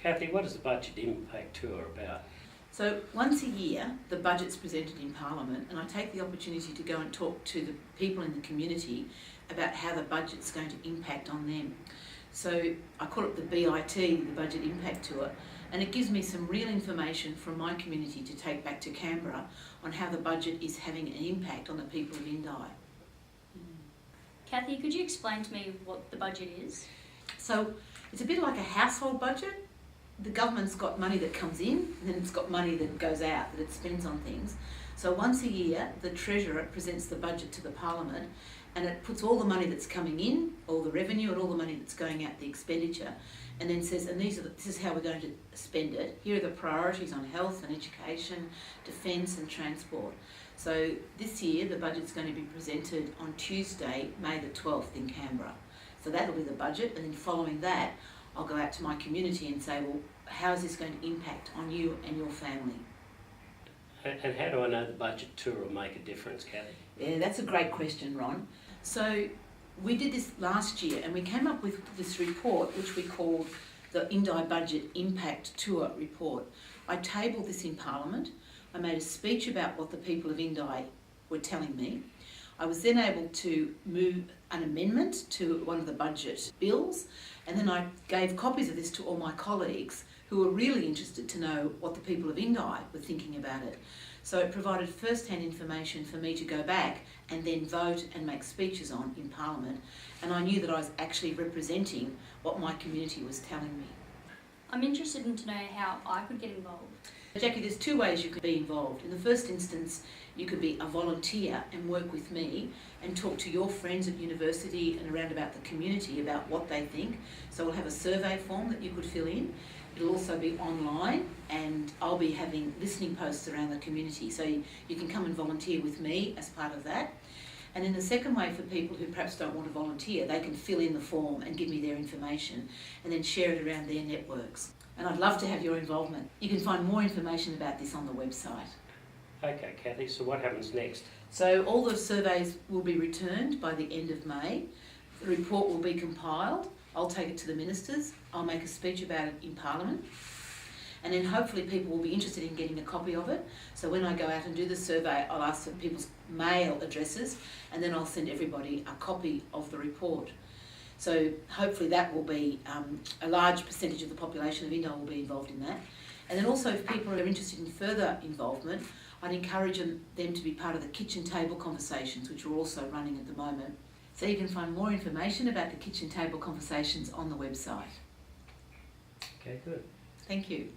Cathy, what is the budget impact tour about? So once a year, the budget's presented in Parliament, and I take the opportunity to go and talk to the people in the community about how the budget's going to impact on them. So I call it the BIT, the Budget Impact Tour, and it gives me some real information from my community to take back to Canberra on how the budget is having an impact on the people of Indi. Cathy, could you explain to me what the budget is? So it's a bit like a household budget. The government's got money that comes in, and then it's got money that goes out, that it spends on things. So once a year, the Treasurer presents the budget to the Parliament, and it puts all the money that's coming in, all the revenue and all the money that's going out, the expenditure, and then says, and this is how we're going to spend it. Here are the priorities on health and education, defence and transport. So this year, the budget's going to be presented on Tuesday, May the 12th in Canberra. So that'll be the budget, and then following that, I'll go out to my community and say, well, how is this going to impact on you and your family? And how do I know the budget tour will make a difference, Cathy? Yeah, that's a great question, Ron. So we did this last year and we came up with this report which we called the Indi Budget Impact Tour Report. I tabled this in Parliament. I made a speech about what the people of Indi were telling me. I was then able to move an amendment to one of the budget bills, and then I gave copies of this to all my colleagues who were really interested to know what the people of Indi were thinking about it. So it provided first-hand information for me to go back and then vote and make speeches on in Parliament, and I knew that I was actually representing what my community was telling me. I'm interested in to know how I could get involved. Jackie, there's two ways you could be involved. In the first instance, you could be a volunteer and work with me and talk to your friends at university and around about the community about what they think. So we'll have a survey form that you could fill in. It'll also be online, and I'll be having listening posts around the community. So you can come and volunteer with me as part of that. And then the second way, for people who perhaps don't want to volunteer, they can fill in the form and give me their information and then share it around their networks. And I'd love to have your involvement. You can find more information about this on the website. Okay, Cathy, so what happens next? So all the surveys will be returned by the end of May. The report will be compiled. I'll take it to the ministers. I'll make a speech about it in Parliament. And then hopefully people will be interested in getting a copy of it. So when I go out and do the survey, I'll ask for people's mail addresses, and then I'll send everybody a copy of the report. So hopefully that will be a large percentage of the population of Indi will be involved in that. And then also, if people are interested in further involvement, I'd encourage them to be part of the kitchen table conversations, which are also running at the moment. So you can find more information about the kitchen table conversations on the website. Okay, good. Thank you.